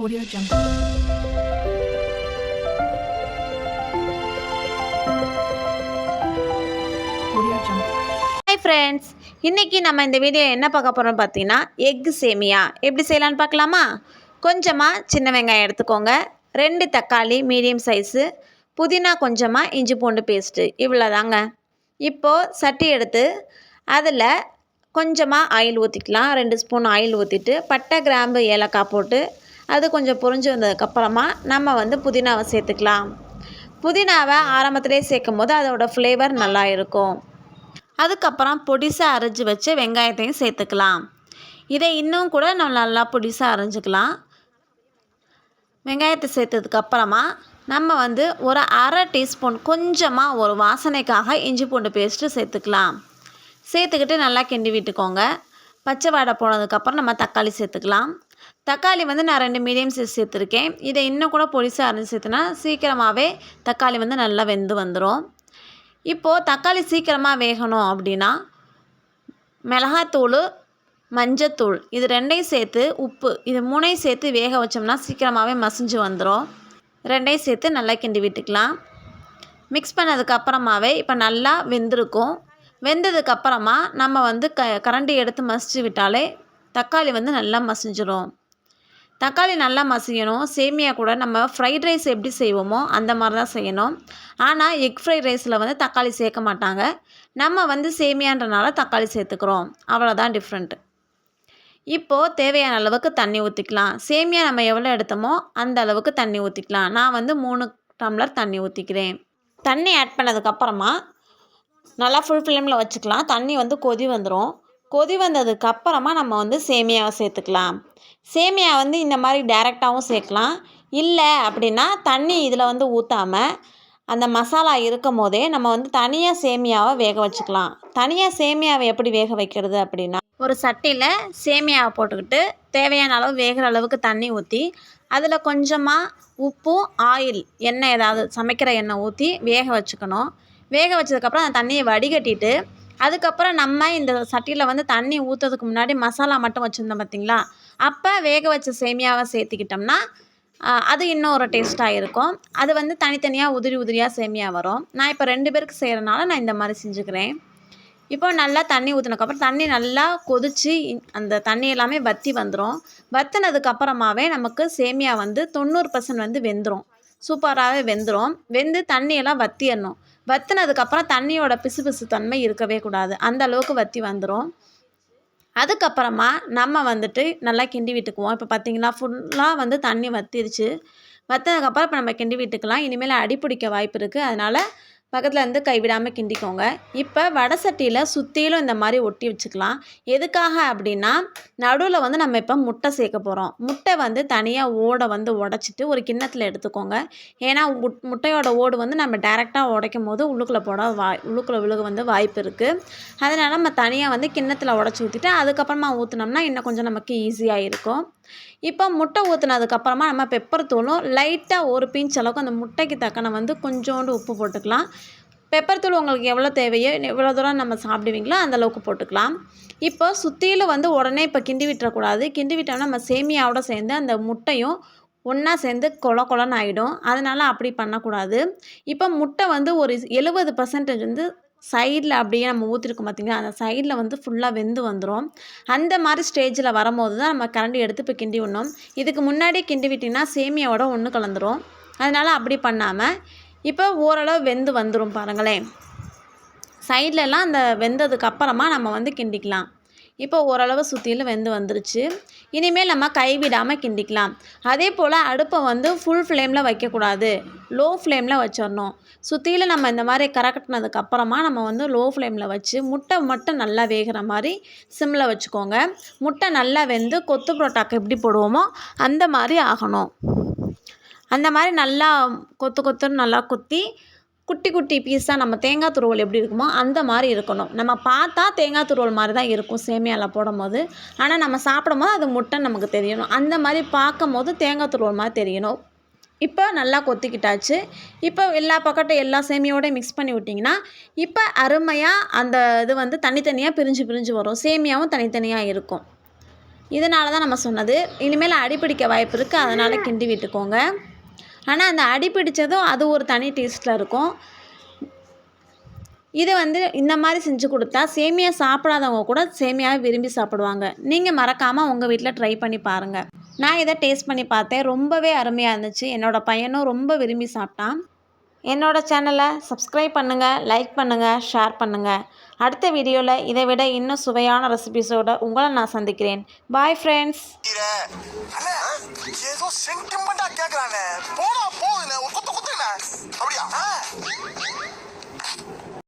Audio Jungle. Audio Jungle. Hi friends, இன்றைக்கி நம்ம இந்த வீடியோ என்ன பார்க்க போகிறோம்னு பார்த்தீங்கன்னா எக் சேமியா எப்படி செய்யலான்னு பார்க்கலாமா. கொஞ்சமாக சின்ன வெங்காயம் எடுத்துக்கோங்க, 2 தக்காளி மீடியம் சைஸு, புதினா கொஞ்சமாக, இஞ்சி பூண்டு பேஸ்ட்டு, இவ்வளோ தாங்க. இப்போது சட்டி எடுத்து அதில் கொஞ்சமாக ஆயில் ஊற்றிக்கலாம். 2 ஸ்பூன் ஆயில் ஊற்றிட்டு பட்டை கிராம்பு ஏலக்காய் போட்டு அது கொஞ்சம் பொரிஞ்சு வந்ததுக்கப்புறமா நம்ம புதினாவை சேர்த்துக்கலாம். புதினாவை ஆரம்பத்திலே சேர்க்கும் போது அதோடய ஃப்ளேவர் நல்லா இருக்கும். அதுக்கப்புறம் பொடிசாக அரைச்சி வச்சு வெங்காயத்தையும் சேர்த்துக்கலாம். இதை இன்னும் கூட நம்ம நல்லா பொடிசாக அரைஞ்சிக்கலாம். வெங்காயத்தை சேர்த்ததுக்கப்புறமா நம்ம ஒரு அரை டீஸ்பூன் கொஞ்சமாக ஒரு வாசனைக்காக இஞ்சி பூண்டு பேஸ்ட்டு சேர்த்துக்கலாம். சேர்த்துக்கிட்டு நல்லா கிண்டி விட்டுக்கோங்க. பச்சை வாடை போனதுக்கப்புறம் நம்ம தக்காளி சேர்த்துக்கலாம். தக்காளி நான் 2 மீடியம் சைஸ் சேர்த்துருக்கேன். இதை இன்னும் கூட பொடிசாக அரைஞ்சி சேர்த்துனா சீக்கிரமாகவே தக்காளி நல்லா வெந்து வந்துடும். இப்போது தக்காளி சீக்கிரமாக வேகணும் அப்படின்னா மிளகாத்தூள், மஞ்சத்தூள் இது 2ஐயும் சேர்த்து, உப்பு இது 3ஐயும் சேர்த்து வேக வச்சோம்னா சீக்கிரமாகவே மசிஞ்சு வந்துடும். 2ஐயும் சேர்த்து நல்லா கிண்டி விட்டுக்கலாம். மிக்ஸ் பண்ணதுக்கப்புறமாவே இப்போ நல்லா வெந்திருக்கும். வெந்ததுக்கப்புறமா நம்ம கரண்டி எடுத்து மசிச்சு விட்டாலே தக்காளி நல்லா மசிஞ்சிடும். தக்காளி நல்லா மசியணும். சேமியா கூட நம்ம ஃப்ரைட் ரைஸ் எப்படி செய்வோமோ அந்த மாதிரி தான் செய்யணும். ஆனால் எக் ஃப்ரைட் ரைஸில் தக்காளி சேர்க்க மாட்டாங்க. நம்ம சேமியான்றனால தக்காளி சேர்த்துக்கிறோம். அவ்வளோதான் டிஃப்ரெண்ட்டு. இப்போது தேவையான அளவுக்கு தண்ணி ஊற்றிக்கலாம். சேமியா நம்ம எவ்வளோ எடுத்தோமோ அந்த அளவுக்கு தண்ணி ஊற்றிக்கலாம். நான் 3 டம்ளர் தண்ணி ஊற்றிக்கிறேன். தண்ணி ஆட் பண்ணதுக்கப்புறமா நல்லா ஃபுல் ஃப்ளேமில் வச்சுக்கலாம். தண்ணி கொதி வந்துடும். கொதி வந்ததுக்கப்புறமா நம்ம சேமியாவை சேர்த்துக்கலாம். சேமியா இந்த மாதிரி டைரெக்டாகவும் சேர்க்கலாம். இல்லை அப்படின்னா தண்ணி இதில் ஊற்றாமல் அந்த மசாலா இருக்கும் போதே நம்ம தனியாக சேமியாவை வேக வச்சுக்கலாம். தனியாக சேமியாவை எப்படி வேக வைக்கிறது அப்படின்னா, ஒரு சட்டியில் சேமியாவை போட்டுக்கிட்டு தேவையான அளவு வேகிற அளவுக்கு தண்ணி ஊற்றி அதில் கொஞ்சமாக உப்பும் ஆயில், எண்ணெய் ஏதாவது சமைக்கிற எண்ணெய் ஊற்றி வேக வச்சுக்கணும். வேக வச்சதுக்கப்புறம் அந்த தண்ணியை வடிகட்டிட்டு அதுக்கப்புறம் நம்ம இந்த சட்டியில் தண்ணி ஊற்றுறதுக்கு முன்னாடி மசாலா மட்டும் வச்சுருந்தோம் பார்த்திங்களா, அப்போ வேக வச்ச சேமியாவை சேர்த்துக்கிட்டோம்னா அது இன்னும் ஒரு டேஸ்ட்டாக இருக்கும். அது தனித்தனியாக உதிரி உதிரியாக சேமியா வரும். நான் இப்போ 2 பேருக்கு செய்கிறனால நான் இந்த மாதிரி செஞ்சுக்கிறேன். இப்போ நல்லா தண்ணி ஊற்றினதுக்கப்புறம் தண்ணி நல்லா கொதித்து அந்த தண்ணி எல்லாமே வற்றி வந்துடும். வற்றினதுக்கப்புறமாவே நமக்கு சேமியா 90% வெந்துடும். சூப்பராகவே வெந்துடும். வெந்து தண்ணியெல்லாம் வற்றிடணும். வற்றினதுக்கப்புறம் தண்ணியோட பிசு தன்மை இருக்கவே கூடாது. அந்த அளவுக்கு வற்றி வந்துடும். அதுக்கப்புறமா நம்ம நல்லா கிண்டி விட்டுக்குவோம். இப்போ பார்த்திங்கன்னா ஃபுல்லாக தண்ணி வற்றிருச்சு. வற்றினதுக்கப்புறம் இப்போ நம்ம கிண்டி விட்டுக்கலாம். இனிமேல் அடி பிடிக்க வாய்ப்பு இருக்குது. அதனால் பக்கத்தில் கைவிடாமல் கிண்டிக்கோங்க. இப்போ வடை சட்டியில் சுற்றிலும் இந்த மாதிரி ஒட்டி வச்சுக்கலாம். எதுக்காக அப்படின்னா நடுவில் நம்ம இப்போ முட்டை சேர்க்க போகிறோம். முட்டை தனியாக ஓடை உடச்சிட்டு ஒரு கிண்ணத்தில் எடுத்துக்கோங்க. ஏன்னா முட்டையோட ஓடு நம்ம டைரெக்டாக உடைக்கும் போது உள்ளுக்குள்ளே விழுக வாய்ப்பு இருக்குது. அதனால் நம்ம தனியாக கிண்ணத்தில் உடச்சி ஊற்றிட்டு அதுக்கப்புறமா ஊற்றினோம்னா இன்னும் கொஞ்சம் நமக்கு ஈஸியாக இருக்கும். இப்போ முட்டை ஊற்றினதுக்கப்புறமா நம்ம பெப்பர் தூளும் லைட்டாக ஒரு பிஞ்ச் அளவுக்கு அந்த முட்டைக்கு தக்கன கொஞ்சோண்டு உப்பு போட்டுக்கலாம். பெப்பர் தூள் உங்களுக்கு எவ்வளோ தேவையோ, எவ்வளோ தூரம் நம்ம சாப்பிடுவீங்களோ அந்தளவுக்கு போட்டுக்கலாம். இப்போ சுற்றிலும் உடனே இப்போ கிண்டி விட்டுறக்கூடாது. கிண்டி விட்டோம்னா நம்ம சேமியாவோட சேர்ந்து அந்த முட்டையும் ஒன்றா சேர்ந்து கொலன்னு ஆகிடும். அதனால் அப்படி பண்ணக்கூடாது. இப்போ முட்டை ஒரு 70% சைடில் அப்படியே நம்ம ஊற்றிருக்கோம் பார்த்திங்களா, அந்த சைடில் ஃபுல்லாக வெந்து வந்துடும். அந்த மாதிரி ஸ்டேஜில் வரும்போது தான் நம்ம கரண்டி எடுத்து இப்போ கிண்டி விடணும். இதுக்கு முன்னாடியே கிண்டி விட்டிங்கன்னா சேமியாவோட ஒன்று கலந்துரும். அதனால் அப்படி பண்ணாமல் இப்போ ஓரளவு வெந்து வந்துடும் பாருங்களேன். சைட்லலாம் அந்த வெந்ததுக்கப்புறமா நம்ம கிண்டிக்கலாம். இப்போ ஓரளவு சுற்றிலும் வெந்து வந்துருச்சு. இனிமேல் நம்ம கைவிடாமல் கிண்டிக்கலாம். அதே போல் அடுப்பை ஃபுல் ஃப்ளேமில் வைக்கக்கூடாது. லோ ஃப்ளேமில் வச்சிடணும். சுற்றிலும் நம்ம இந்த மாதிரி கறக்கட்டினதுக்கப்புறமா நம்ம லோ ஃப்ளேமில் வச்சு முட்டை மட்டும் நல்லா வேகிற மாதிரி சிம்மில் வச்சுக்கோங்க. முட்டை நல்லா வெந்து கொத்து புரோட்டாக்கு எப்படி போடுவோமோ அந்த மாதிரி ஆகணும். அந்த மாதிரி நல்லா கொத்துன்னு நல்லா கொத்தி குட்டி குட்டி பீஸாக நம்ம தேங்காய் துருவல் எப்படி இருக்குமோ அந்த மாதிரி இருக்கணும். நம்ம பார்த்தா தேங்காய் துருவல் மாதிரி தான் இருக்கும் சேமியாவில் போடும் போது. ஆனால் நம்ம சாப்பிடும் போது அது முட்டை நமக்கு தெரியணும். அந்த மாதிரி பார்க்கும் போது தேங்காய் துருவல் மாதிரி தெரியணும். இப்போ நல்லா கொத்திக்கிட்டாச்சு. இப்போ எல்லா பக்கட்டும் எல்லா சேமியாவோடையும் மிக்ஸ் பண்ணி விட்டிங்கன்னா இப்போ அருமையாக அந்த இது தனித்தனியாக பிரிஞ்சு வரும். சேமியாவும் தனித்தனியாக இருக்கும். இதனால தான் நம்ம சொன்னது. இனிமேல் அடிப்பிடிக்க வாய்ப்பு இருக்குது, அதனால் கிண்டி விட்டுக்கோங்க. ஆனால் அந்த அடிப்பிடிச்சதும் அது ஒரு தனி டேஸ்ட்டில் இருக்கும். இதை இந்த மாதிரி செஞ்சு கொடுத்தா சேமியா சாப்பிடாதவங்க கூட சேமியாவை விரும்பி சாப்பிடுவாங்க. நீங்கள் மறக்காமல் உங்கள் வீட்டில் ட்ரை பண்ணி பாருங்கள். நான் இதை டேஸ்ட் பண்ணி பார்த்தேன், ரொம்பவே அருமையாக இருந்துச்சு. என்னோடய பையனும் ரொம்ப விரும்பி சாப்பிட்டான். என்னோடய சேனலை சப்ஸ்கிரைப் பண்ணுங்கள், லைக் பண்ணுங்கள், ஷேர் பண்ணுங்கள். அடுத்த வீடியோவில் இதை விட இன்னும் சுவையான ரெசிபிஸோடு உங்களை நான் சந்திக்கிறேன். Bye friends. ஏதோ சென்டிமெண்டா கேக்குறானே, போனா போகுதுண்ணே, ஒரு குத்து குத்துண்ணே, அப்படியா?